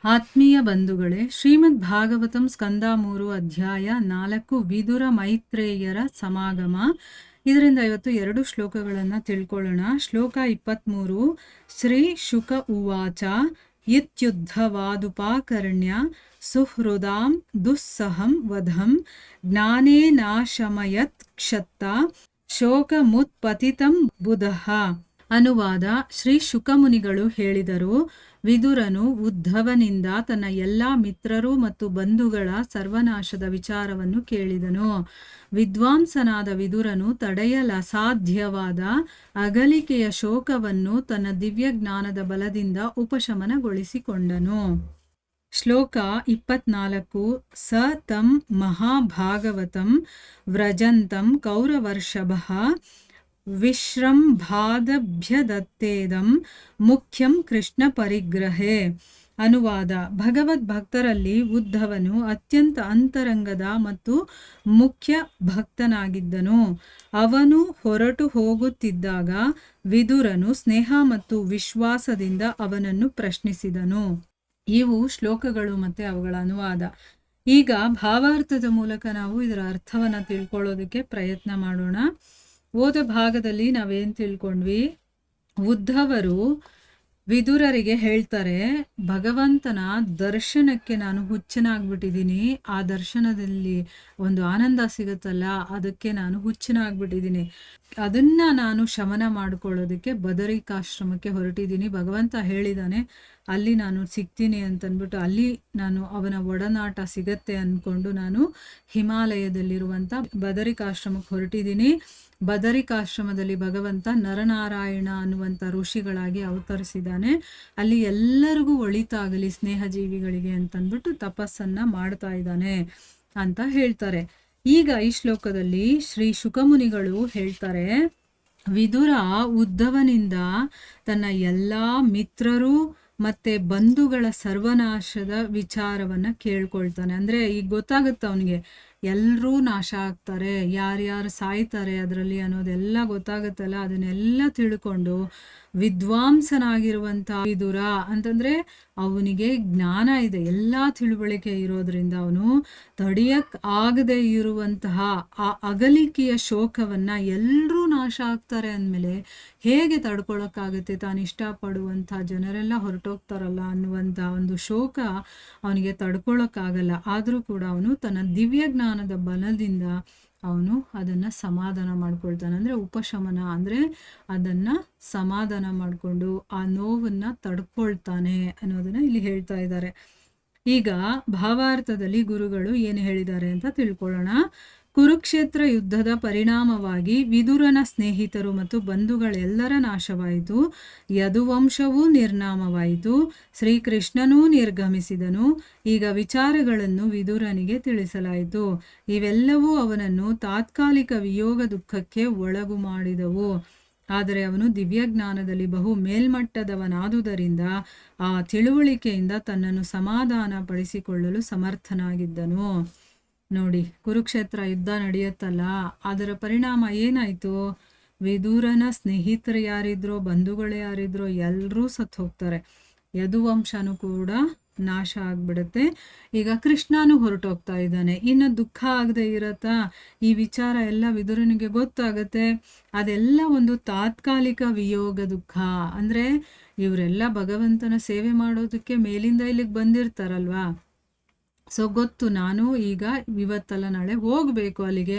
ಆತ್ಮೀಯ ಬಂಧುಗಳೇ, ಶ್ರೀಮದ್ ಭಾಗವತಂ ಸ್ಕಂದ 3 ಅಧ್ಯಾಯ 4 ವಿದುರ ಮೈತ್ರೇಯರ ಸಮಾಗಮ. ಇದರಿಂದ ಇವತ್ತು 2 ಶ್ಲೋಕಗಳನ್ನು ತಿಳ್ಕೊಳ್ಳೋಣ. ಶ್ಲೋಕ 23. ಶ್ರೀ ಶುಕ ಉವಾಚ ಇತ್ಯುದ್ಧವಾದುಪಾಕರ್ಣ್ಯ ಸುಹೃದಾಂ ದುಸ್ಸಹಂ ವಧಂ ಜ್ಞಾನೇನಾಶಮಯತ್ ಕ್ಷತ್ತ ಶೋಕಮುತ್ಪತಿತಂ ಬುಧಃ. ಅನುವಾದ: ಶ್ರೀ ಶುಕಮುನಿಗಳು ಹೇಳಿದರು, ವಿದುರನು ಉದ್ಧವನಿಂದ ತನ್ನ ಎಲ್ಲ ಮಿತ್ರರು ಮತ್ತು ಬಂಧುಗಳ ಸರ್ವನಾಶದ ವಿಚಾರವನ್ನು ಕೇಳಿದನು. ವಿದ್ವಾಂಸನಾದ ವಿದುರನು ತಡೆಯಲಸಾಧ್ಯವಾದ ಅಗಲಿಕೆಯ ಶೋಕವನ್ನು ತನ್ನ ದಿವ್ಯ ಜ್ಞಾನದ ಬಲದಿಂದ ಉಪಶಮನಗೊಳಿಸಿಕೊಂಡನು. ಶ್ಲೋಕ 24. ಸ ತಂ ಮಹಾಭಾಗವತಂ ವ್ರಜಂತಂ ಕೌರವರ್ಷಭಃ ವಿಶ್ರಂಭಾದಭ್ಯದತ್ತೇದಂ ಮುಖ್ಯಂ ಕೃಷ್ಣ ಪರಿಗ್ರಹೇ. ಅನುವಾದ: ಭಗವದ್ಭಕ್ತರಲ್ಲಿ ಉದ್ಧವನು ಅತ್ಯಂತ ಅಂತರಂಗದ ಮತ್ತು ಮುಖ್ಯ ಭಕ್ತನಾಗಿದ್ದನು. ಅವನು ಹೊರಟು ಹೋಗುತ್ತಿದ್ದಾಗ ವಿದುರನು ಸ್ನೇಹ ಮತ್ತು ವಿಶ್ವಾಸದಿಂದ ಅವನನ್ನು ಪ್ರಶ್ನಿಸಿದನು. ಇವು ಶ್ಲೋಕಗಳು ಮತ್ತು ಅವುಗಳ ಅನುವಾದ. ಈಗ ಭಾವಾರ್ಥದ ಮೂಲಕ ನಾವು ಇದರ ಅರ್ಥವನ್ನು ತಿಳ್ಕೊಳ್ಳೋದಕ್ಕೆ ಪ್ರಯತ್ನ ಮಾಡೋಣ. ಓದ ಭಾಗದಲ್ಲಿ ನಾವೇನು ತಿಳ್ಕೊಂಡ್ವಿ? ಉದ್ಧವರು ವಿದುರರಿಗೆ ಹೇಳ್ತಾರೆ, ಭಗವಂತನ ದರ್ಶನಕ್ಕೆ ನಾನು ಹುಚ್ಚನಾಗ್ಬಿಟ್ಟಿದ್ದೀನಿ. ಆ ದರ್ಶನದಲ್ಲಿ ಒಂದು ಆನಂದ ಸಿಗುತ್ತಲ್ಲ, ಅದಕ್ಕೆ ನಾನು ಹುಚ್ಚನಾಗ್ಬಿಟ್ಟಿದ್ದೀನಿ. ಅದನ್ನ ನಾನು ಶಮನ ಮಾಡ್ಕೊಳ್ಳೋದಕ್ಕೆ ಬದರಿಕಾಶ್ರಮಕ್ಕೆ ಹೊರಟಿದ್ದೀನಿ. ಭಗವಂತ ಹೇಳಿದಾನೆ, ಅಲ್ಲಿ ನಾನು ಸಿಗ್ತೀನಿ ಅಂತಂದ್ಬಿಟ್ಟು ಅಲ್ಲಿ ನಾನು ಅವನ ಒಡನಾಟ ಸಿಗತ್ತೆ ಅಂದ್ಕೊಂಡು ನಾನು ಹಿಮಾಲಯದಲ್ಲಿರುವಂಥ ಬದರಿಕಾಶ್ರಮಕ್ಕೆ ಹೊರಟಿದ್ದೀನಿ. ಬದರಿಕಾಶ್ರಮದಲ್ಲಿ ಭಗವಂತ ನರನಾರಾಯಣ ಅನ್ನುವಂಥ ಋಷಿಗಳಾಗಿ ಅವತರಿಸಿದ್ದಾನೆ. ಅಲ್ಲಿ ಎಲ್ಲರಿಗೂ ಒಳಿತಾಗಲಿ ಸ್ನೇಹಜೀವಿಗಳಿಗೆ ಅಂತಂದ್ಬಿಟ್ಟು ತಪಸ್ಸನ್ನು ಮಾಡ್ತಾ ಇದ್ದಾನೆ ಅಂತ ಹೇಳ್ತಾರೆ. ಈಗ ಈ ಶ್ಲೋಕದಲ್ಲಿ ಶ್ರೀ ಶುಕಮುನಿಗಳು ಹೇಳ್ತಾರೆ, ವಿದುರ ಉದ್ಧವನಿಂದ ತನ್ನ ಎಲ್ಲ ಮಿತ್ರರು ಮತ್ತೆ ಬಂಧುಗಳ ಸರ್ವನಾಶದ ವಿಚಾರವನ್ನ ಕೇಳ್ಕೊಳ್ತಾನೆ. ಅಂದ್ರೆ ಈಗ ಗೊತ್ತಾಗುತ್ತೆ ಅವನಿಗೆ, ಎಲ್ಲರೂ ನಾಶ ಆಗ್ತಾರೆ, ಯಾರ್ಯಾರು ಸಾಯ್ತಾರೆ ಅದರಲ್ಲಿ ಅನ್ನೋದೆಲ್ಲ ಗೊತ್ತಾಗುತ್ತಲ್ಲ. ಅದನ್ನೆಲ್ಲ ತಿಳ್ಕೊಂಡು ವಿದ್ವಾಂಸನಾಗಿರುವಂಥ ವಿದುರ ಅಂತಂದ್ರೆ ಅವನಿಗೆ ಜ್ಞಾನ ಇದೆ, ಎಲ್ಲ ತಿಳುವಳಿಕೆ ಇರೋದ್ರಿಂದ ಅವನು ತಡೆಯಕ್ ಆಗದೆ ಇರುವಂತಹ ಆ ಅಗಲಿಕೆಯ ಶೋಕವನ್ನ ಎಲ್ಲರೂ ನಾಶ ಆಗ್ತಾರೆ ಅಂದಮೇಲೆ ಹೇಗೆ ತಡ್ಕೊಳಕ್ಕಾಗುತ್ತೆ? ತಾನು ಇಷ್ಟಪಡುವಂಥ ಜನರೆಲ್ಲ ಹೊರಟೋಗ್ತಾರಲ್ಲ ಅನ್ನುವಂಥ ಒಂದು ಶೋಕ ಅವನಿಗೆ ತಡ್ಕೊಳಕ್ಕಾಗಲ್ಲ. ಆದರೂ ಕೂಡ ಅವನು ತನ್ನ ದಿವ್ಯ ಜ್ಞಾನದ ಬಲದಿಂದ ಅವನು ಅದನ್ನು ಸಮಾಧಾನ ಮಾಡ್ಕೊಳ್ತಾನೆ. ಅಂದರೆ ಉಪಶಮನ, ಅಂದರೆ ಅದನ್ನು ಸಮಾಧಾನ ಮಾಡಿಕೊಂಡು ಆ ನೋವನ್ನು ತಡ್ಕೊಳ್ತಾನೆ ಅನ್ನೋದನ್ನು ಇಲ್ಲಿ ಹೇಳ್ತಾ ಇದ್ದಾರೆ. ಈಗ ಭಾವಾರ್ಥದಲ್ಲಿ ಗುರುಗಳು ಏನು ಹೇಳಿದ್ದಾರೆ ಅಂತ ತಿಳ್ಕೊಳ್ಳೋಣ. ಕುರುಕ್ಷೇತ್ರ ಯುದ್ಧದ ಪರಿಣಾಮವಾಗಿ ವಿದುರನ ಸ್ನೇಹಿತರು ಮತ್ತು ಬಂಧುಗಳೆಲ್ಲರ ನಾಶವಾಯಿತು. ಯದುವಂಶವೂ ನಿರ್ನಾಮವಾಯಿತು. ಶ್ರೀಕೃಷ್ಣನೂ ನಿರ್ಗಮಿಸಿದನು. ಈಗ ವಿಚಾರಗಳನ್ನು ವಿದುರನಿಗೆ ತಿಳಿಸಲಾಯಿತು. ಇವೆಲ್ಲವೂ ಅವನನ್ನು ತಾತ್ಕಾಲಿಕ ವಿಯೋಗ ದುಃಖಕ್ಕೆ ಒಳಗು ಮಾಡಿದವು. ಆದರೆ ಅವನು ದಿವ್ಯಜ್ಞಾನದಲ್ಲಿ ಬಹು ಮೇಲ್ಮಟ್ಟದವನಾದುದರಿಂದ ಆ ತಿಳುವಳಿಕೆಯಿಂದ ತನ್ನನ್ನು ಸಮಾಧಾನ ಪಡಿಸಿಕೊಳ್ಳಲು ಸಮರ್ಥನಾಗಿದ್ದನು. ನೋಡಿ, ಕುರುಕ್ಷೇತ್ರ ಯುದ್ಧ ನಡೆಯುತ್ತಲ್ಲ, ಅದರ ಪರಿಣಾಮ ಏನಾಯಿತು? ವಿದುರನ ಸ್ನೇಹಿತರು ಯಾರಿದ್ರೋ, ಬಂಧುಗಳು ಯಾರಿದ್ರೋ ಎಲ್ಲರೂ ಸತ್ತು ಹೋಗ್ತಾರೆ. ಯದುವಂಶನೂ ಕೂಡ ನಾಶ ಆಗ್ಬಿಡುತ್ತೆ. ಈಗ ಕೃಷ್ಣನೂ ಹೊರಟೋಗ್ತಾ ಇದ್ದಾನೆ. ಇನ್ನು ದುಃಖ ಆಗದೆ ಇರತ್ತಾ? ಈ ವಿಚಾರ ಎಲ್ಲ ವಿದುರನಿಗೆ ಗೊತ್ತಾಗತ್ತೆ. ಅದೆಲ್ಲ ಒಂದು ತಾತ್ಕಾಲಿಕ ವಿಯೋಗ ದುಃಖ. ಅಂದರೆ ಇವರೆಲ್ಲ ಭಗವಂತನ ಸೇವೆ ಮಾಡೋದಕ್ಕೆ ಮೇಲಿಂದ ಇಲ್ಲಿಗೆ ಬಂದಿರ್ತಾರಲ್ವಾ, ಸೊ ಗೊತ್ತು, ನಾನು ಈಗ ಇವತ್ತಲ್ಲ ನಾಳೆ ಹೋಗಬೇಕು ಅಲ್ಲಿಗೆ.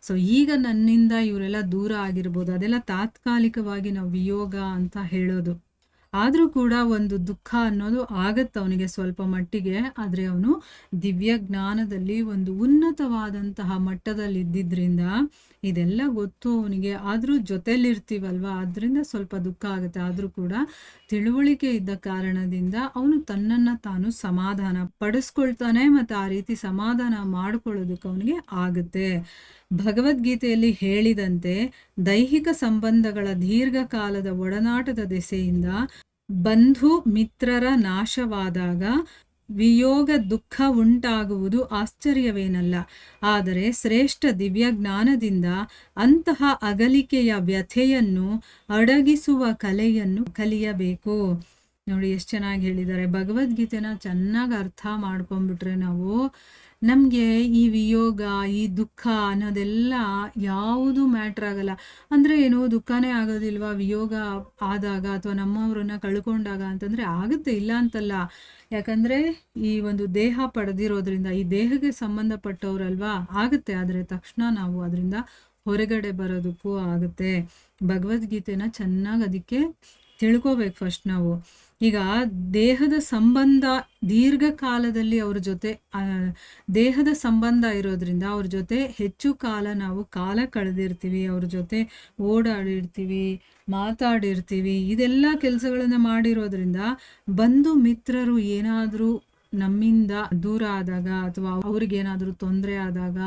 ಸೊ ಈಗ ನನ್ನಿಂದ ಇವರೆಲ್ಲ ದೂರ ಆಗಿರ್ಬೋದು. ಅದೆಲ್ಲ ತಾತ್ಕಾಲಿಕವಾಗಿ ನಾವು ವಿಯೋಗ ಅಂತ ಹೇಳೋದು. ಆದರೂ ಕೂಡ ಒಂದು ದುಃಖ ಅನ್ನೋದು ಆಗತ್ತೆ ಅವನಿಗೆ ಸ್ವಲ್ಪ ಮಟ್ಟಿಗೆ. ಆದರೆ ಅವನು ದಿವ್ಯ ಜ್ಞಾನದಲ್ಲಿ ಒಂದು ಉನ್ನತವಾದಂತಹ ಮಟ್ಟದಲ್ಲಿ ಇದ್ದಿದ್ದರಿಂದ ಇದೆಲ್ಲ ಗೊತ್ತು ಅವನಿಗೆ. ಆದರೂ ಜೊತೆಲಿರ್ತೀವಲ್ವ, ಅದರಿಂದ ಸ್ವಲ್ಪ ದುಃಖ ಆಗುತ್ತೆ. ಆದರೂ ಕೂಡ ತಿಳುವಳಿಕೆ ಇದ್ದ ಕಾರಣದಿಂದ ಅವನು ತನ್ನನ್ನು ತಾನು ಸಮಾಧಾನ ಪಡಿಸ್ಕೊಳ್ತಾನೆ ಮತ್ತು ಆ ರೀತಿ ಸಮಾಧಾನ ಮಾಡ್ಕೊಳ್ಳೋದಕ್ಕೆ ಅವನಿಗೆ ಆಗುತ್ತೆ. ಭಗವದ್ಗೀತೆಯಲ್ಲಿ ಹೇಳಿದಂತೆ ದೈಹಿಕ ಸಂಬಂಧಗಳ ದೀರ್ಘಕಾಲದ ಒಡನಾಟದ ದೆಸೆಯಿಂದ ಬಂಧು ಮಿತ್ರರ ನಾಶವಾದಾಗ ವಿಯೋಗ ದುಃಖ ಉಂಟಾಗುವುದು ಆಶ್ಚರ್ಯವೇನಲ್ಲ. ಆದರೆ ಶ್ರೇಷ್ಠ ದಿವ್ಯಜ್ಞಾನದಿಂದ ಅಂತಹ ಅಗಲಿಕೆಯ ವ್ಯಥೆಯನ್ನು ಅಡಗಿಸುವ ಕಲೆಯನ್ನು ಕಲಿಯಬೇಕು. ನೋಡಿ ಎಷ್ಟು ಚೆನ್ನಾಗಿ ಹೇಳಿದ್ದಾರೆ. ಭಗವದ್ಗೀತೆನ ಚೆನ್ನಾಗಿ ಅರ್ಥ ಮಾಡ್ಕೊಂಡ್ಬಿಟ್ರೆ ನಾವು, ನಮಗೆ ಈ ವಿಯೋಗ, ಈ ದುಃಖ ಅನ್ನೋದೆಲ್ಲ ಯಾವುದು ಮ್ಯಾಟ್ರ್ ಆಗಲ್ಲ. ಅಂದರೆ ಏನು, ದುಃಖನೇ ಆಗೋದಿಲ್ವಾ ವಿಯೋಗ ಆದಾಗ ಅಥವಾ ನಮ್ಮವ್ರನ್ನ ಕಳ್ಕೊಂಡಾಗ ಅಂತಂದರೆ ಆಗುತ್ತೆ, ಇಲ್ಲ ಅಂತಲ್ಲ. ಯಾಕಂದರೆ ಈ ಒಂದು ದೇಹ ಪಡೆದಿರೋದ್ರಿಂದ ಈ ದೇಹಕ್ಕೆ ಸಂಬಂಧಪಟ್ಟವ್ರಲ್ವಾ, ಆಗುತ್ತೆ. ಆದರೆ ತಕ್ಷಣ ನಾವು ಅದರಿಂದ ಹೊರಗಡೆ ಬರೋದಕ್ಕೂ ಆಗುತ್ತೆ. ಭಗವದ್ಗೀತೆನ ಚೆನ್ನಾಗಿ ಅದಕ್ಕೆ ತಿಳ್ಕೋಬೇಕು ಫಸ್ಟ್ ನಾವು. ಈಗ ದೇಹದ ಸಂಬಂಧ ದೀರ್ಘಕಾಲದಲ್ಲಿ ಅವ್ರ ಜೊತೆ ದೇಹದ ಸಂಬಂಧ ಇರೋದ್ರಿಂದ ಅವ್ರ ಜೊತೆ ಹೆಚ್ಚು ಕಾಲ ನಾವು ಕಾಲ ಕಳೆದಿರ್ತೀವಿ, ಅವ್ರ ಜೊತೆ ಓಡಾಡಿರ್ತೀವಿ, ಮಾತಾಡಿರ್ತೀವಿ, ಇದೆಲ್ಲ ಕೆಲಸಗಳನ್ನ ಮಾಡಿರೋದ್ರಿಂದ ಬಂಧು ಮಿತ್ರರು ಏನಾದರೂ ನಮ್ಮಿಂದ ದೂರ ಆದಾಗ ಅಥವಾ ಅವ್ರಿಗೇನಾದರೂ ತೊಂದರೆ ಆದಾಗ,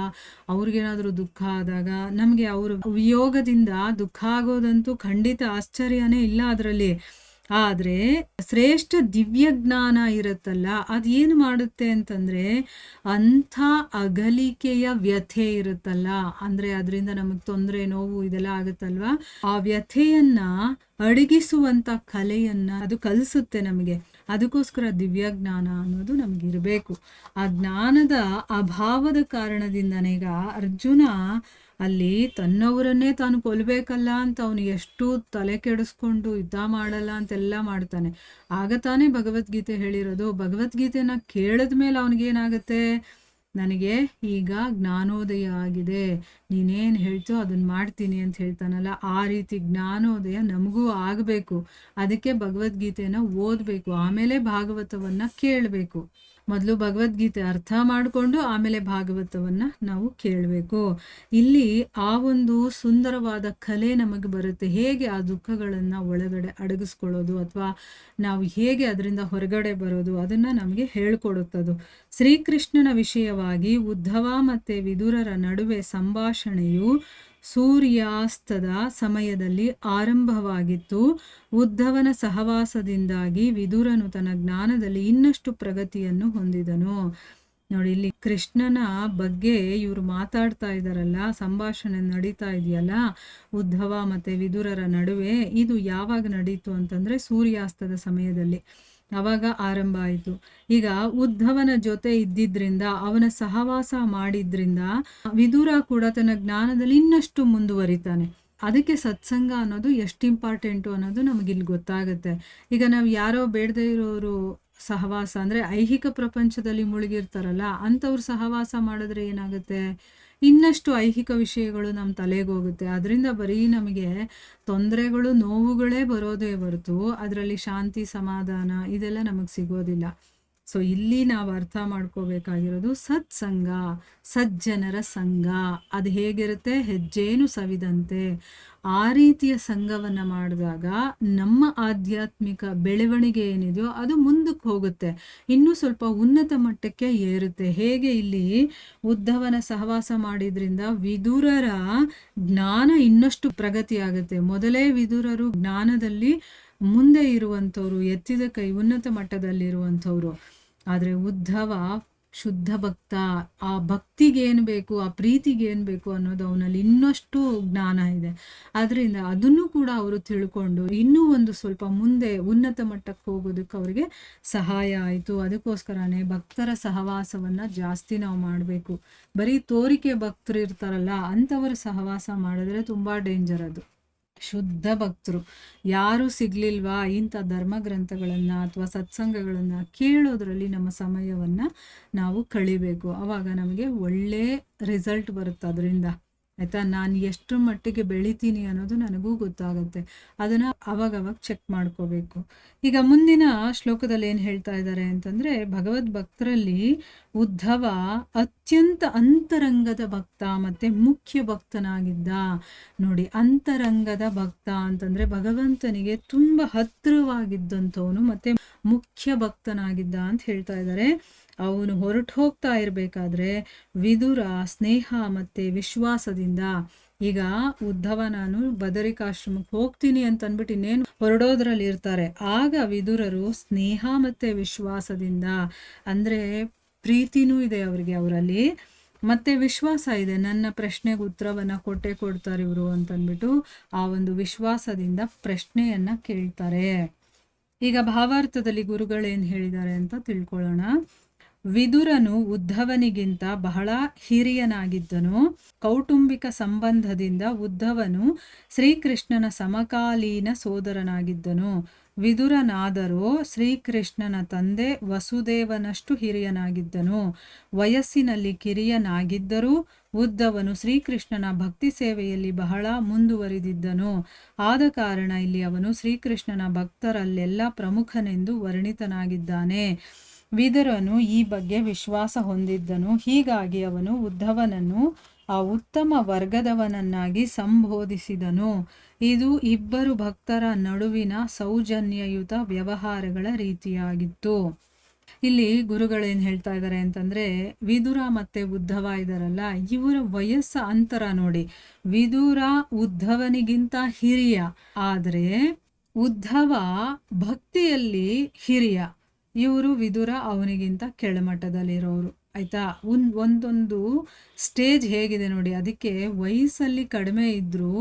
ಅವ್ರಿಗೇನಾದರೂ ದುಃಖ ಆದಾಗ, ನಮಗೆ ಅವ್ರ ವಿಯೋಗದಿಂದ ದುಃಖ ಆಗೋದಂತೂ ಖಂಡಿತ ಆಶ್ಚರ್ಯನೇ ಇಲ್ಲ ಅದರಲ್ಲಿ. ಆದರೆ ಶ್ರೇಷ್ಠ ದಿವ್ಯ ಜ್ಞಾನ ಇರುತ್ತಲ್ಲ, ಅದೇನು ಮಾಡುತ್ತೆ ಅಂತಂದರೆ ಅಂಥ ಅಗಲಿಕೆಯ ವ್ಯಥೆ ಇರುತ್ತಲ್ಲ, ಅಂದರೆ ಅದರಿಂದ ನಮಗೆ ತೊಂದರೆ, ನೋವು ಇದೆಲ್ಲ ಆಗುತ್ತಲ್ವ, ಆ ವ್ಯಥೆಯನ್ನ ಅಡಗಿಸುವಂಥ ಕಲೆಯನ್ನ ಅದು ಕಲಿಸುತ್ತೆ ನಮಗೆ. ಅದಕ್ಕೋಸ್ಕರ ದಿವ್ಯ ಜ್ಞಾನ ಅನ್ನೋದು ನಮಗಿರಬೇಕು. ಆ ಜ್ಞಾನದ ಅಭಾವದ ಕಾರಣದಿಂದನೇ ಈಗ ಅರ್ಜುನ ಅಲ್ಲಿ ತನ್ನವರನ್ನೇ ತಾನು ಕೊಲ್ಲಬೇಕಲ್ಲ ಅಂತ ಅವನು ಎಷ್ಟು ತಲೆ ಕೆಡಿಸ್ಕೊಂಡು ಯುದ್ಧ ಮಾಡಲ್ಲ ಅಂತೆಲ್ಲ ಮಾಡ್ತಾನೆ. ಆಗ ತಾನೇ ಭಗವದ್ಗೀತೆ ಹೇಳಿರೋದು. ಭಗವದ್ಗೀತೆನ ಕೇಳಿದ ಮೇಲೆ ಅವನಿಗೇನಾಗುತ್ತೆ, ನನಗೆ ಈಗ ಜ್ಞಾನೋದಯ ಆಗಿದೆ, ನೀನೇನು ಹೇಳ್ತೋ ಅದನ್ನು ಮಾಡ್ತೀನಿ ಅಂತ ಹೇಳ್ತಾನಲ್ಲ, ಆ ರೀತಿ ಜ್ಞಾನೋದಯ ನಮಗೂ ಆಗಬೇಕು. ಅದಕ್ಕೆ ಭಗವದ್ಗೀತೆನ ಓದಬೇಕು, ಆಮೇಲೆ ಭಾಗವತವನ್ನು ಕೇಳಬೇಕು. ಮೊದಲು ಭಗವದ್ಗೀತೆ ಅರ್ಥ ಮಾಡಿಕೊಂಡು ಆಮೇಲೆ ಭಾಗವತವನ್ನು ನಾವು ಕೇಳಬೇಕು. ಇಲ್ಲಿ ಆ ಒಂದು ಸುಂದರವಾದ ಕಲೆ ನಮಗೆ ಬರುತ್ತೆ, ಹೇಗೆ ಆ ದುಃಖಗಳನ್ನು ಒಳಗಡೆ ಅಡಗಿಸ್ಕೊಳ್ಳೋದು ಅಥವಾ ನಾವು ಹೇಗೆ ಅದರಿಂದ ಹೊರಗಡೆ ಬರೋದು, ಅದನ್ನು ನಮಗೆ ಹೇಳ್ಕೊಡುತ್ತದು. ಶ್ರೀಕೃಷ್ಣನ ವಿಷಯವಾಗಿ ಉದ್ಧವ ಮತ್ತು ವಿದುರರ ನಡುವೆ ಸಂಭಾಷಣೆಯು ಸೂರ್ಯಾಸ್ತದ ಸಮಯದಲ್ಲಿ ಆರಂಭವಾಗಿತ್ತು. ಉದ್ಧವನ ಸಹವಾಸದಿಂದಾಗಿ ವಿದುರನು ತನ್ನ ಜ್ಞಾನದಲ್ಲಿ ಇನ್ನಷ್ಟು ಪ್ರಗತಿಯನ್ನು ಹೊಂದಿದನು. ನೋಡಿ, ಇಲ್ಲಿ ಕೃಷ್ಣನ ಬಗ್ಗೆ ಇವರು ಮಾತಾಡ್ತಾ ಇದ್ದಾರಲ್ಲ, ಸಂಭಾಷಣೆ ನಡೀತಾ ಇದೆಯಲ್ಲ ಉದ್ಧವ ಮತ್ತು ವಿದುರರ ನಡುವೆ, ಇದು ಯಾವಾಗ ನಡೀತು ಅಂತಂದರೆ ಸೂರ್ಯಾಸ್ತದ ಸಮಯದಲ್ಲಿ ಅವಾಗ ಆರಂಭ ಆಯಿತು. ಈಗ ಉದ್ಧವನ ಜೊತೆ ಇದ್ದಿದ್ರಿಂದ, ಅವನ ಸಹವಾಸ ಮಾಡಿದ್ರಿಂದ ವಿದುರ ಕೂಡ ತನ್ನ ಜ್ಞಾನದಲ್ಲಿ ಇನ್ನಷ್ಟು ಮುಂದುವರಿತಾನೆ. ಅದಕ್ಕೆ ಸತ್ಸಂಗ ಅನ್ನೋದು ಎಷ್ಟು ಇಂಪಾರ್ಟೆಂಟು ಅನ್ನೋದು ನಮಗಿಲ್ಲಿ ಗೊತ್ತಾಗುತ್ತೆ. ಈಗ ನಾವು ಯಾರೋ ಬೇಡದೇ ಇರೋರು ಸಹವಾಸ, ಅಂದರೆ ಐಹಿಕ ಪ್ರಪಂಚದಲ್ಲಿ ಮುಳುಗಿರ್ತಾರಲ್ಲ ಅಂಥವ್ರು ಸಹವಾಸ ಮಾಡಿದ್ರೆ ಏನಾಗುತ್ತೆ, ಇನ್ನಷ್ಟು ಐಹಿಕ ವಿಷಯಗಳು ನಮ್ಮ ತಲೆಗೆ ಹೋಗುತ್ತೆ. ಅದರಿಂದ ಬರೀ ನಮಗೆ ತೊಂದರೆಗಳು, ನೋವುಗಳೇ ಬರೋದೇ ಹೊರತು ಅದರಲ್ಲಿ ಶಾಂತಿ, ಸಮಾಧಾನ ಇದೆಲ್ಲ ನಮಗೆ ಸಿಗೋದಿಲ್ಲ. ಸೊ ಇಲ್ಲಿ ನಾವು ಅರ್ಥ ಮಾಡ್ಕೋಬೇಕಾಗಿರೋದು ಸತ್ಸಂಗ, ಸಜ್ಜನರ ಸಂಘ. ಅದು ಹೇಗಿರುತ್ತೆ, ಹೆಜ್ಜೇನು ಸವಿದಂತೆ. ಆ ರೀತಿಯ ಸಂಘವನ್ನು ಮಾಡಿದಾಗ ನಮ್ಮ ಆಧ್ಯಾತ್ಮಿಕ ಬೆಳವಣಿಗೆ ಏನಿದೆಯೋ ಅದು ಮುಂದಕ್ಕೆ ಹೋಗುತ್ತೆ, ಇನ್ನೂ ಸ್ವಲ್ಪ ಉನ್ನತ ಮಟ್ಟಕ್ಕೆ ಏರುತ್ತೆ. ಹೇಗೆ ಇಲ್ಲಿ ಉದ್ಧವನ ಸಹವಾಸ ಮಾಡಿದ್ರಿಂದ ವಿದುರರ ಜ್ಞಾನ ಇನ್ನಷ್ಟು ಪ್ರಗತಿ ಆಗುತ್ತೆ. ಮೊದಲೇ ವಿದುರರು ಜ್ಞಾನದಲ್ಲಿ ಮುಂದೆ ಇರುವಂಥವ್ರು, ಎತ್ತಿದ ಕೈ, ಉನ್ನತ ಮಟ್ಟದಲ್ಲಿರುವಂಥವ್ರು. ಆದರೆ ಉದ್ಧವ ಶುದ್ಧ ಭಕ್ತ, ಆ ಭಕ್ತಿಗೆ ಏನು ಬೇಕು, ಆ ಪ್ರೀತಿಗೆ ಏನು ಬೇಕು ಅನ್ನೋದು ಅವನಲ್ಲಿ ಇನ್ನಷ್ಟು ಜ್ಞಾನ ಇದೆ. ಅದರಿಂದ ಅದನ್ನು ಕೂಡ ಅವರು ತಿಳ್ಕೊಂಡು ಇನ್ನೂ ಒಂದು ಸ್ವಲ್ಪ ಮುಂದೆ ಉನ್ನತ ಮಟ್ಟಕ್ಕೆ ಹೋಗೋದಕ್ಕೆ ಅವರಿಗೆ ಸಹಾಯ ಆಯಿತು. ಅದಕ್ಕೋಸ್ಕರನೇ ಭಕ್ತರ ಸಹವಾಸವನ್ನು ಜಾಸ್ತಿ ನಾವು ಮಾಡಬೇಕು. ಬರೀ ತೋರಿಕೆ ಭಕ್ತರು ಇರ್ತಾರಲ್ಲ ಅಂಥವರ ಸಹವಾಸ ಮಾಡಿದ್ರೆ ತುಂಬ ಡೇಂಜರ್. ಅದು ಶುದ್ಧ ಭಕ್ತರು ಯಾರು ಸಿಗ್ಲಿಲ್ವಾ, ಇಂಥ ಧರ್ಮ ಗ್ರಂಥಗಳನ್ನು ಅಥವಾ ಸತ್ಸಂಗಗಳನ್ನು ಕೇಳೋದ್ರಲ್ಲಿ ನಮ್ಮ ಸಮಯವನ್ನು ನಾವು ಕಳಿಬೇಕು. ಆವಾಗ ನಮಗೆ ಒಳ್ಳೆ ರಿಸಲ್ಟ್ ಬರುತ್ತೆ ಅದರಿಂದ. ಆಯಿತಾ, ನಾನು ಎಷ್ಟು ಮಟ್ಟಿಗೆ ಬೆಳಿತೀನಿ ಅನ್ನೋದು ನನಗೂ ಗೊತ್ತಾಗುತ್ತೆ. ಅದನ್ನು ಅವಾಗವಾಗ ಚೆಕ್ ಮಾಡ್ಕೋಬೇಕು. ಈಗ ಮುಂದಿನ ಶ್ಲೋಕದಲ್ಲಿ ಏನು ಹೇಳ್ತಾ ಇದ್ದಾರೆ ಅಂತಂದರೆ, ಭಗವದ್ ಭಕ್ತರಲ್ಲಿ ಉದ್ಧವ ಅತ್ಯಂತ ಅಂತರಂಗದ ಭಕ್ತ ಮತ್ತು ಮುಖ್ಯ ಭಕ್ತನಾಗಿದ್ದ. ನೋಡಿ, ಅಂತರಂಗದ ಭಕ್ತ ಅಂತಂದರೆ ಭಗವಂತನಿಗೆ ತುಂಬ ಹತ್ತಿರವಾಗಿದ್ದಂಥವನು ಮತ್ತು ಮುಖ್ಯ ಭಕ್ತನಾಗಿದ್ದ ಅಂತ ಹೇಳ್ತಾ ಇದ್ದಾರೆ. ಅವನು ಹೊರಟು ಹೋಗ್ತಾ ಇರಬೇಕಾದ್ರೆ ವಿದುರ ಸ್ನೇಹ ಮತ್ತು ವಿಶ್ವಾಸದಿಂದ, ಈಗ ಉದ್ಧವ ನಾನು ಬದರಿಕಾಶ್ರಮಕ್ಕೆ ಹೋಗ್ತೀನಿ ಅಂತ ಅಂದ್ಬಿಟ್ಟು ಇನ್ನೇನು ಹೊರಡೋದ್ರಲ್ಲಿ ಇರ್ತಾರೆ. ಆಗ ವಿದುರರು ಸ್ನೇಹ ಮತ್ತು ವಿಶ್ವಾಸದಿಂದ, ಅಂದರೆ ಪ್ರೀತಿನೂ ಇದೆ ಅವರಲ್ಲಿ ಮತ್ತು ವಿಶ್ವಾಸ ಇದೆ, ನನ್ನ ಪ್ರಶ್ನೆಗೆ ಉತ್ತರವನ್ನು ಕೊಡ್ತಾರೆ ಇವರು ಅಂತಂದ್ಬಿಟ್ಟು ಆ ಒಂದು ವಿಶ್ವಾಸದಿಂದ ಪ್ರಶ್ನೆಯನ್ನು ಕೇಳ್ತಾರೆ. ಈಗ ಭಾವಾರ್ಥದಲ್ಲಿ ಗುರುಗಳೇನು ಹೇಳಿದ್ದಾರೆ ಅಂತ ತಿಳ್ಕೊಳ್ಳೋಣ. ವಿದುರನು ಉದ್ಧವನಿಗಿಂತ ಬಹಳ ಹಿರಿಯನಾಗಿದ್ದನು. ಕೌಟುಂಬಿಕ ಸಂಬಂಧದಿಂದ ಉದ್ಧವನು ಶ್ರೀಕೃಷ್ಣನ ಸಮಕಾಲೀನ ಸೋದರನಾಗಿದ್ದನು. ವಿದುರನಾದರೋ ಶ್ರೀಕೃಷ್ಣನ ತಂದೆ ವಸುದೇವನಷ್ಟು ಹಿರಿಯನಾಗಿದ್ದನು. ವಯಸ್ಸಿನಲ್ಲಿ ಕಿರಿಯನಾಗಿದ್ದರೂ ಉದ್ಧವನು ಶ್ರೀಕೃಷ್ಣನ ಭಕ್ತಿ ಸೇವೆಯಲ್ಲಿ ಬಹಳ ಮುಂದುವರಿದಿದ್ದನು. ಆದ ಕಾರಣ ಇಲ್ಲಿ ಅವನು ಶ್ರೀಕೃಷ್ಣನ ಭಕ್ತರಲ್ಲೆಲ್ಲ ಪ್ರಮುಖನೆಂದು ವರ್ಣಿತನಾಗಿದ್ದಾನೆ. ವಿದುರನು ಈ ಬಗ್ಗೆ ವಿಶ್ವಾಸ ಹೊಂದಿದ್ದನು. ಹೀಗಾಗಿ ಅವನು ಉದ್ಧವನನ್ನು ಆ ಉತ್ತಮ ವರ್ಗದವನನ್ನಾಗಿ ಸಂಬೋಧಿಸಿದನು. ಇದು ಇಬ್ಬರು ಭಕ್ತರ ನಡುವಿನ ಸೌಜನ್ಯಯುತ ವ್ಯವಹಾರಗಳ ರೀತಿಯಾಗಿತ್ತು. ಇಲ್ಲಿ ಗುರುಗಳೇನು ಹೇಳ್ತಾ ಇದ್ದಾರೆ ಅಂತಂದ್ರೆ, ವಿದುರ ಮತ್ತೆ ಉದ್ಧವ ಇದಾರಲ್ಲ, ಇವರ ವಯಸ್ಸ ಅಂತರ ನೋಡಿ. ವಿದುರ ಉದ್ಧವನಿಗಿಂತ ಹಿರಿಯ, ಆದರೆ ಉದ್ಧವ ಭಕ್ತಿಯಲ್ಲಿ ಹಿರಿಯ. ಇವರು ವಿದುರ ಅವನಿಗಿಂತ ಕೆಳಮಟ್ಟದಲ್ಲಿರೋರು. ಆಯ್ತಾ? ಒಂದೊಂದು ಸ್ಟೇಜ್ ಹೇಗಿದೆ ನೋಡಿ. ಅದಕ್ಕೆ ವಯಸ್ಸಲ್ಲಿ ಕಡಿಮೆ ಇದ್ದರೂ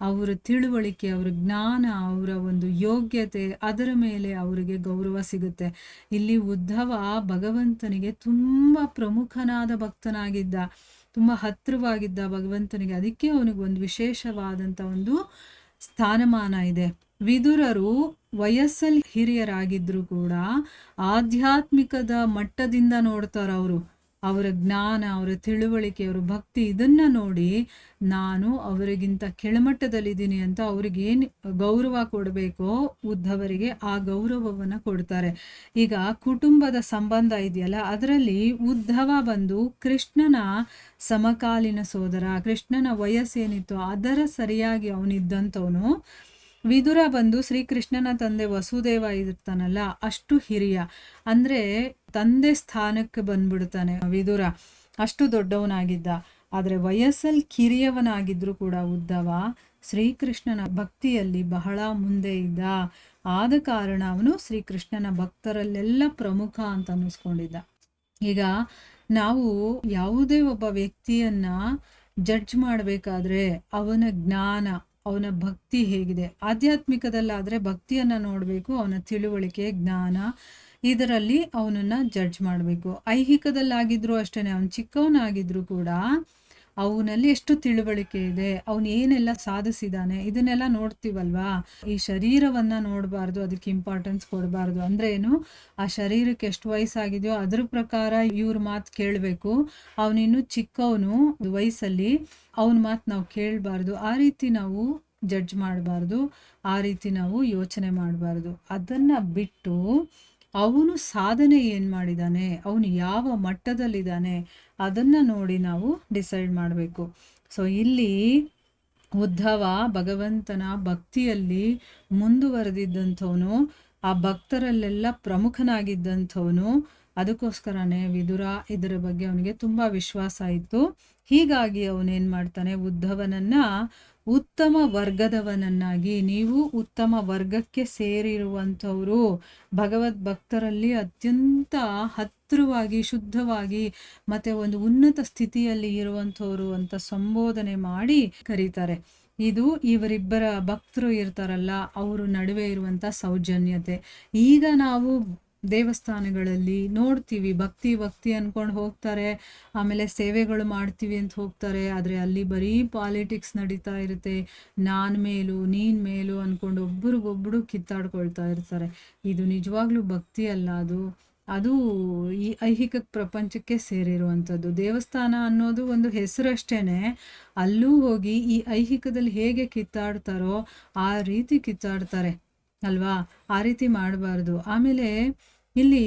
ಅವರ ತಿಳುವಳಿಕೆ, ಅವರ ಜ್ಞಾನ, ಅವರ ಒಂದು ಯೋಗ್ಯತೆ, ಅದರ ಮೇಲೆ ಅವರಿಗೆ ಗೌರವ ಸಿಗುತ್ತೆ. ಇಲ್ಲಿ ಉದ್ಧವ ಭಗವಂತನಿಗೆ ತುಂಬ ಪ್ರಮುಖನಾದ ಭಕ್ತನಾಗಿದ್ದ, ತುಂಬ ಹತ್ತಿರವಾಗಿದ್ದ ಭಗವಂತನಿಗೆ. ಅದಕ್ಕೆ ಅವನಿಗೆ ಒಂದು ವಿಶೇಷವಾದಂಥ ಒಂದು ಸ್ಥಾನಮಾನ ಇದೆ. ವಿದುರರು ವಯಸ್ಸಲ್ಲಿ ಹಿರಿಯರಾಗಿದ್ದರೂ ಕೂಡ ಆಧ್ಯಾತ್ಮಿಕದ ಮಟ್ಟದಿಂದ ನೋಡ್ತಾರೆ ಅವರು. ಅವರ ಜ್ಞಾನ, ಅವರ ತಿಳುವಳಿಕೆ, ಅವರ ಭಕ್ತಿ, ಇದನ್ನ ನೋಡಿ ನಾನು ಅವರಿಗಿಂತ ಕೆಳಮಟ್ಟದಲ್ಲಿದ್ದೀನಿ ಅಂತ ಅವ್ರಿಗೇನು ಗೌರವ ಕೊಡಬೇಕೋ ಉದ್ಧವರಿಗೆ ಆ ಗೌರವವನ್ನು ಕೊಡ್ತಾರೆ. ಈಗ ಕುಟುಂಬದ ಸಂಬಂಧ ಇದೆಯಲ್ಲ, ಅದರಲ್ಲಿ ಉದ್ಧವ ಬಂದು ಕೃಷ್ಣನ ಸಮಕಾಲೀನ ಸೋದರ. ಕೃಷ್ಣನ ವಯಸ್ಸೇನಿತ್ತು ಅದರ ಸರಿಯಾಗಿ ಅವನಿದ್ದಂಥವನು. ವಿದುರ ಬಂದು ಶ್ರೀಕೃಷ್ಣನ ತಂದೆ ವಸುದೇವ ಇರ್ತಾನಲ್ಲ, ಅಷ್ಟು ಹಿರಿಯ. ಅಂದರೆ ತಂದೆ ಸ್ಥಾನಕ್ಕೆ ಬಂದ್ಬಿಡ್ತಾನೆ ವಿದುರ, ಅಷ್ಟು ದೊಡ್ಡವನಾಗಿದ್ದ. ಆದರೆ ವಯಸ್ಸಲ್ಲಿ ಕಿರಿಯವನಾಗಿದ್ರೂ ಕೂಡ ಉದ್ಧವ ಶ್ರೀಕೃಷ್ಣನ ಭಕ್ತಿಯಲ್ಲಿ ಬಹಳ ಮುಂದೆ ಇದ್ದ. ಆದ ಕಾರಣ ಅವನು ಶ್ರೀಕೃಷ್ಣನ ಭಕ್ತರಲ್ಲೆಲ್ಲ ಪ್ರಮುಖ ಅಂತ ಅನ್ನಿಸ್ಕೊಂಡಿದ್ದ. ಈಗ ನಾವು ಯಾವುದೇ ಒಬ್ಬ ವ್ಯಕ್ತಿಯನ್ನ ಜಡ್ಜ್ ಮಾಡಬೇಕಾದ್ರೆ ಅವನ ಜ್ಞಾನ, ಅವನ ಭಕ್ತಿ ಹೇಗಿದೆ. ಆಧ್ಯಾತ್ಮಿಕದಲ್ಲಾದರೆ ಭಕ್ತಿಯನ್ನು ನೋಡಬೇಕು, ಅವನ ತಿಳುವಳಿಕೆ, ಜ್ಞಾನ, ಇದರಲ್ಲಿ ಅವನನ್ನ ಜಡ್ಜ್ ಮಾಡಬೇಕು. ಐಹಿಕದಲ್ಲಾಗಿದ್ರೂ ಅಷ್ಟೇ, ಅವನು ಚಿಕ್ಕವನಾಗಿದ್ರೂ ಕೂಡ ಅವನಲ್ಲಿ ಎಷ್ಟು ತಿಳುವಳಿಕೆ ಇದೆ, ಅವನು ಏನೆಲ್ಲ ಸಾಧಿಸಿದಾನೆ, ಇದನ್ನೆಲ್ಲ ನೋಡ್ತೀವಲ್ವಾ. ಈ ಶರೀರವನ್ನ ನೋಡಬಾರ್ದು, ಅದಕ್ಕೆ ಇಂಪಾರ್ಟೆನ್ಸ್ ಕೊಡಬಾರ್ದು. ಅಂದ್ರೆ ಏನು, ಆ ಶರೀರಕ್ಕೆ ಎಷ್ಟು ವಯಸ್ಸಾಗಿದೆಯೋ ಅದ್ರ ಪ್ರಕಾರ ಇವ್ರ ಮಾತು ಕೇಳಬೇಕು. ಅವನಿನ್ನು ಚಿಕ್ಕವನು ವಯಸ್ಸಲ್ಲಿ, ಅವನ ಮಾತು ನಾವು ಕೇಳಬಾರ್ದು. ಆ ರೀತಿ ನಾವು ಜಡ್ಜ್ ಮಾಡಬಾರ್ದು, ಆ ರೀತಿ ನಾವು ಯೋಚನೆ ಮಾಡಬಾರ್ದು. ಅದನ್ನ ಬಿಟ್ಟು ಅವನು ಸಾಧನೆ ಏನು ಮಾಡಿದ್ದಾನೆ, ಅವನು ಯಾವ ಮಟ್ಟದಲ್ಲಿದ್ದಾನೆ, ಅದನ್ನು ನೋಡಿ ನಾವು ಡಿಸೈಡ್ ಮಾಡಬೇಕು. ಸೊ ಇಲ್ಲಿ ಉದ್ಧವ ಭಗವಂತನ ಭಕ್ತಿಯಲ್ಲಿ ಮುಂದುವರೆದಿದ್ದಂಥವನು, ಆ ಭಕ್ತರಲ್ಲೆಲ್ಲ ಪ್ರಮುಖನಾಗಿದ್ದಂಥವನು. ಅದಕ್ಕೋಸ್ಕರನೇ ವಿದುರ ಇದರ ಬಗ್ಗೆ ಅವನಿಗೆ ತುಂಬ ವಿಶ್ವಾಸ ಇತ್ತು. ಹೀಗಾಗಿ ಅವನೇನು ಮಾಡ್ತಾನೆ, ಉದ್ಧವನನ್ನ ಉತ್ತಮ ವರ್ಗದವನನ್ನಾಗಿ, ನೀವು ಉತ್ತಮ ವರ್ಗಕ್ಕೆ ಸೇರಿರುವಂಥವರು, ಭಗವದ್ ಭಕ್ತರಲ್ಲಿ ಅತ್ಯಂತ ಹತ್ತಿರವಾಗಿ, ಶುದ್ಧವಾಗಿ, ಮತ್ತೆ ಒಂದು ಉನ್ನತ ಸ್ಥಿತಿಯಲ್ಲಿ ಇರುವಂಥವ್ರು ಅಂತ ಸಂಬೋಧನೆ ಮಾಡಿ ಕರೀತಾರೆ. ಇದು ಇವರಿಬ್ಬರ ಭಕ್ತರು ಇರ್ತಾರಲ್ಲ, ಅವರು ನಡುವೆ ಇರುವಂಥ ಸೌಜನ್ಯತೆ. ಈಗ ನಾವು ದೇವಸ್ಥಾನಗಳಲ್ಲಿ ನೋಡ್ತೀವಿ, ಭಕ್ತಿ ಭಕ್ತಿ ಅಂದ್ಕೊಂಡು ಹೋಗ್ತಾರೆ, ಆಮೇಲೆ ಸೇವೆಗಳು ಮಾಡ್ತೀವಿ ಅಂತ ಹೋಗ್ತಾರೆ. ಆದರೆ ಅಲ್ಲಿ ಬರೀ ಪಾಲಿಟಿಕ್ಸ್ ನಡೀತಾ ಇರುತ್ತೆ. ನಾನು ಮೇಲು ನೀನು ಮೇಲು ಅಂದ್ಕೊಂಡು ಒಬ್ರಿಗೊಬ್ಬರು ಕಿತ್ತಾಡ್ಕೊಳ್ತಾ ಇರ್ತಾರೆ. ಇದು ನಿಜವಾಗ್ಲೂ ಭಕ್ತಿ ಅಲ್ಲ. ಅದು ಈ ಐಹಿಕ ಪ್ರಪಂಚಕ್ಕೆ ಸೇರಿರುವಂಥದ್ದು. ದೇವಸ್ಥಾನ ಅನ್ನೋದು ಒಂದು ಹೆಸರಷ್ಟೇನೆ. ಅಲ್ಲೂ ಹೋಗಿ ಈ ಐಹಿಕದಲ್ಲಿ ಹೇಗೆ ಕಿತ್ತಾಡ್ತಾರೋ ಆ ರೀತಿ ಕಿತ್ತಾಡ್ತಾರೆ ಅಲ್ವಾ. ಆ ರೀತಿ ಮಾಡಬಾರ್ದು. ಆಮೇಲೆ ಇಲ್ಲಿ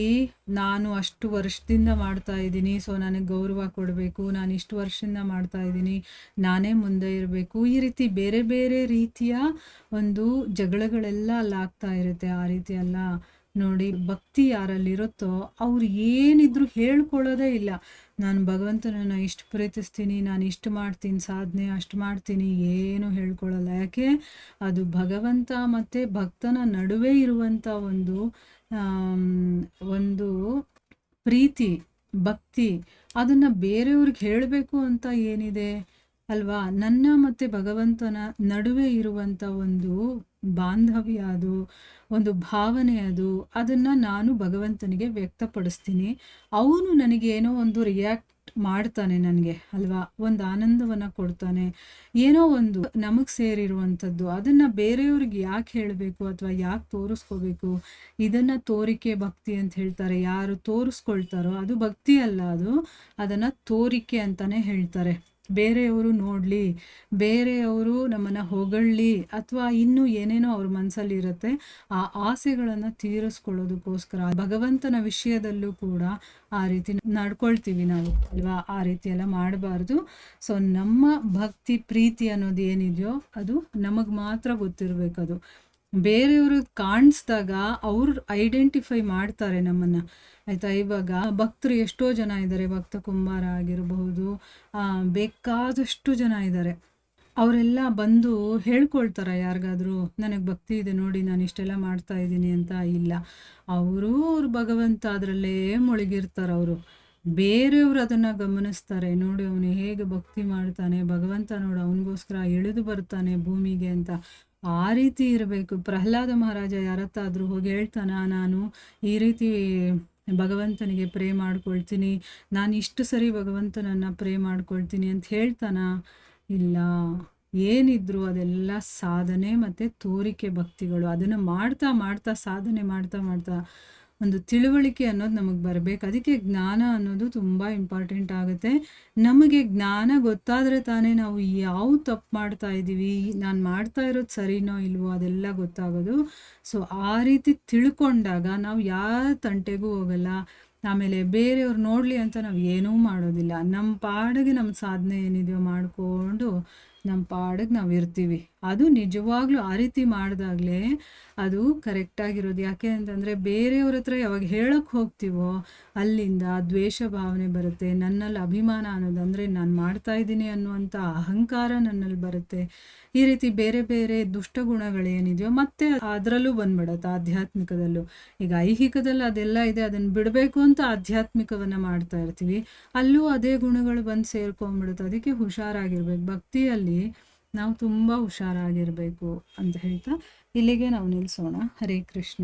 ನಾನು ಅಷ್ಟು ವರ್ಷದಿಂದ ಮಾಡ್ತಾ ಇದ್ದೀನಿ, ಸೊ ನನಗೆ ಗೌರವ ಕೊಡಬೇಕು, ನಾನು ಇಷ್ಟು ವರ್ಷದಿಂದ ಮಾಡ್ತಾ ಇದ್ದೀನಿ, ನಾನೇ ಮುಂದೆ ಇರಬೇಕು, ಈ ರೀತಿ ಬೇರೆ ಬೇರೆ ರೀತಿಯ ಒಂದು ಜಗಳಗಳೆಲ್ಲ ಅಲ್ಲಾಗ್ತಾ ಇರುತ್ತೆ. ಆ ರೀತಿ ಎಲ್ಲ ನೋಡಿ, ಭಕ್ತಿ ಯಾರಲ್ಲಿರುತ್ತೋ ಅವ್ರು ಏನಿದ್ರು ಹೇಳ್ಕೊಳ್ಳೋದೇ ಇಲ್ಲ. ನಾನು ಭಗವಂತನನ್ನು ಇಷ್ಟು ಪ್ರೀತಿಸ್ತೀನಿ, ನಾನು ಇಷ್ಟು ಮಾಡ್ತೀನಿ ಸಾಧನೆ, ಅಷ್ಟು ಮಾಡ್ತೀನಿ, ಏನು ಹೇಳ್ಕೊಳ್ಳಲ್ಲ. ಯಾಕೆ, ಅದು ಭಗವಂತ ಮತ್ತು ಭಕ್ತನ ನಡುವೆ ಇರುವಂಥ ಒಂದು ಪ್ರೀತಿ, ಭಕ್ತಿ. ಅದನ್ನು ಬೇರೆಯವ್ರಿಗೆ ಹೇಳಬೇಕು ಅಂತ ಏನಿದೆ ಅಲ್ವಾ? ನನ್ನ ಮತ್ತು ಭಗವಂತನ ನಡುವೆ ಇರುವಂಥ ಒಂದು ಬಾಂಧವ್ಯ ಅದು, ಒಂದು ಭಾವನೆ ಅದು, ಅದನ್ನು ನಾನು ಭಗವಂತನಿಗೆ ವ್ಯಕ್ತಪಡಿಸ್ತೀನಿ. ಅವನು ನನಗೇನೋ ಒಂದು ರಿಯಾಕ್ಟ್ ಮಾಡ್ತಾನೆ ನನಗೆ, ಅಲ್ವಾ? ಒಂದು ಆನಂದವನ್ನು ಕೊಡ್ತಾನೆ. ಏನೋ ಒಂದು ನಮಗೆ ಸೇರಿರುವಂಥದ್ದು ಅದನ್ನು ಬೇರೆಯವ್ರಿಗೆ ಯಾಕೆ ಹೇಳಬೇಕು ಅಥವಾ ಯಾಕೆ ತೋರಿಸ್ಕೋಬೇಕು? ಇದನ್ನು ತೋರಿಕೆ ಭಕ್ತಿ ಅಂತ ಹೇಳ್ತಾರೆ. ಯಾರು ತೋರಿಸ್ಕೊಳ್ತಾರೋ ಅದು ಭಕ್ತಿ ಅಲ್ಲ, ಅದನ್ನು ತೋರಿಕೆ ಅಂತಲೇ ಹೇಳ್ತಾರೆ. ಬೇರೆಯವರು ನೋಡಲಿ, ಬೇರೆಯವರು ನಮ್ಮನ್ನು ಹೊಗಳ್ಳಿ, ಅಥವಾ ಇನ್ನೂ ಏನೇನೋ ಅವ್ರ ಮನಸ್ಸಲ್ಲಿ ಇರುತ್ತೆ, ಆ ಆಸೆಗಳನ್ನು ತೀರಿಸ್ಕೊಳ್ಳೋದಕ್ಕೋಸ್ಕರ ಭಗವಂತನ ವಿಷಯದಲ್ಲೂ ಕೂಡ ಆ ರೀತಿ ನಡ್ಕೊಳ್ತೀವಿ ನಾವು, ಅಲ್ವಾ? ಆ ರೀತಿ ಎಲ್ಲ ಮಾಡಬಾರ್ದು. ಸೊ ನಮ್ಮ ಭಕ್ತಿ ಪ್ರೀತಿ ಅನ್ನೋದು ಏನಿದೆಯೋ ಅದು ನಮಗೆ ಮಾತ್ರ ಗೊತ್ತಿರಬೇಕು. ಅದು ಬೇರೆಯವರು ಕಾಣಿಸ್ದಾಗ ಅವ್ರು ಐಡೆಂಟಿಫೈ ಮಾಡ್ತಾರೆ ನಮ್ಮನ್ನು, ಆಯಿತಾ? ಇವಾಗ ಭಕ್ತರು ಎಷ್ಟೋ ಜನ ಇದ್ದಾರೆ, ಭಕ್ತ ಕುಂಬಾರ ಆಗಿರಬಹುದು, ಬೇಕಾದಷ್ಟು ಜನ ಇದ್ದಾರೆ. ಅವರೆಲ್ಲ ಬಂದು ಹೇಳ್ಕೊಳ್ತಾರೆ ಯಾರಿಗಾದರೂ, ನನಗೆ ಭಕ್ತಿ ಇದೆ ನೋಡಿ, ನಾನು ಇಷ್ಟೆಲ್ಲ ಮಾಡ್ತಾ ಇದ್ದೀನಿ ಅಂತ. ಇಲ್ಲ, ಅವರು ಅವ್ರ ಭಗವಂತ ಅದರಲ್ಲೇ ಮುಳುಗಿರ್ತಾರೆ. ಅವರು ಬೇರೆಯವರು ಅದನ್ನು ಗಮನಿಸ್ತಾರೆ, ನೋಡಿ ಅವನು ಹೇಗೆ ಭಕ್ತಿ ಮಾಡ್ತಾನೆ, ಭಗವಂತ ನೋಡು ಅವನಿಗೋಸ್ಕರ ಇಳಿದು ಬರ್ತಾನೆ ಭೂಮಿಗೆ ಅಂತ. ಆ ರೀತಿ ಇರಬೇಕು. ಪ್ರಹ್ಲಾದ ಮಹಾರಾಜ ಯಾರತ್ತಾದರೂ ಹೋಗಿ ಹೇಳ್ತಾನ, ನಾನು ಈ ರೀತಿ ಭಗವಂತನಿಗೆ ಪ್ರೇ ಮಾಡ್ಕೊಳ್ತೀನಿ, ನಾನು ಇಷ್ಟು ಸರಿ ಭಗವಂತನನ್ನು ಪ್ರೇ ಮಾಡ್ಕೊಳ್ತೀನಿ ಅಂತ ಹೇಳ್ತಾನ? ಇಲ್ಲ. ಏನಿದ್ರು ಅದೆಲ್ಲ ಸಾಧನೆ ಮತ್ತು ತೋರಿಕೆ ಭಕ್ತಿಗಳು. ಅದನ್ನು ಮಾಡ್ತಾ ಮಾಡ್ತಾ ಸಾಧನೆ ಮಾಡ್ತಾ ಮಾಡ್ತಾ ಒಂದು ತಿಳುವಳಿಕೆ ಅನ್ನೋದು ನಮಗೆ ಬರಬೇಕು. ಅದಕ್ಕೆ ಜ್ಞಾನ ಅನ್ನೋದು ತುಂಬ ಇಂಪಾರ್ಟೆಂಟ್ ಆಗುತ್ತೆ. ನಮಗೆ ಜ್ಞಾನ ಗೊತ್ತಾದರೆ ತಾನೇ ನಾವು ಯಾವ ತಪ್ಪು ಮಾಡ್ತಾ ಇದ್ದೀವಿ, ನಾನು ಮಾಡ್ತಾ ಇರೋದು ಸರಿನೋ ಇಲ್ವೋ ಅದೆಲ್ಲ ಗೊತ್ತಾಗೋದು. ಸೊ ಆ ರೀತಿ ತಿಳ್ಕೊಂಡಾಗ ನಾವು ಯಾವ ತಂಟೆಗೂ ಹೋಗಲ್ಲ. ಆಮೇಲೆ ಬೇರೆಯವ್ರು ನೋಡಲಿ ಅಂತ ನಾವು ಏನೂ ಮಾಡೋದಿಲ್ಲ. ನಮ್ಮ ಪಾಡಿಗೆ ನಮ್ಮ ಸಾಧನೆ ಏನಿದೆಯೋ ಮಾಡಿಕೊಂಡು ನಮ್ಮ ಪಾಡಿಗೆ ನಾವು ಇರ್ತೀವಿ. ಅದು ನಿಜವಾಗ್ಲೂ ಆ ರೀತಿ ಮಾಡಿದಾಗಲೇ ಅದು ಕರೆಕ್ಟಾಗಿರೋದು. ಯಾಕೆ ಅಂತಂದರೆ ಬೇರೆಯವ್ರ ಹತ್ರ ಯಾವಾಗ ಹೇಳೋಕ್ಕೆ ಹೋಗ್ತೀವೋ ಅಲ್ಲಿಂದ ದ್ವೇಷ ಭಾವನೆ ಬರುತ್ತೆ. ನನ್ನಲ್ಲಿ ಅಭಿಮಾನ ಅನ್ನೋದು, ಅಂದರೆ ನಾನು ಮಾಡ್ತಾ ಇದ್ದೀನಿ ಅನ್ನುವಂಥ ಅಹಂಕಾರ ನನ್ನಲ್ಲಿ ಬರುತ್ತೆ. ಈ ರೀತಿ ಬೇರೆ ಬೇರೆ ದುಷ್ಟಗುಣಗಳೇನಿದೆಯೋ ಮತ್ತೆ ಅದರಲ್ಲೂ ಬಂದ್ಬಿಡುತ್ತೆ, ಆಧ್ಯಾತ್ಮಿಕದಲ್ಲೂ. ಈಗ ಐಹಿಕದಲ್ಲಿ ಅದೆಲ್ಲ ಇದೆ, ಅದನ್ನು ಬಿಡಬೇಕು ಅಂತ ಆಧ್ಯಾತ್ಮಿಕವನ್ನು ಮಾಡ್ತಾ ಇರ್ತೀವಿ, ಅಲ್ಲೂ ಅದೇ ಗುಣಗಳು ಬಂದು ಸೇರ್ಕೊಂಡ್ಬಿಡುತ್ತೆ. ಅದಕ್ಕೆ ಹುಷಾರಾಗಿರ್ಬೇಕು. ಭಕ್ತಿಯಲ್ಲಿ ನಾವು ತುಂಬ ಹುಷಾರಾಗಿರಬೇಕು ಅಂತ ಹೇಳ್ತಾ ಇಲ್ಲಿಗೆ ನಾವು ನಿಲ್ಲಿಸೋಣ. ಹರೇ ಕೃಷ್ಣ.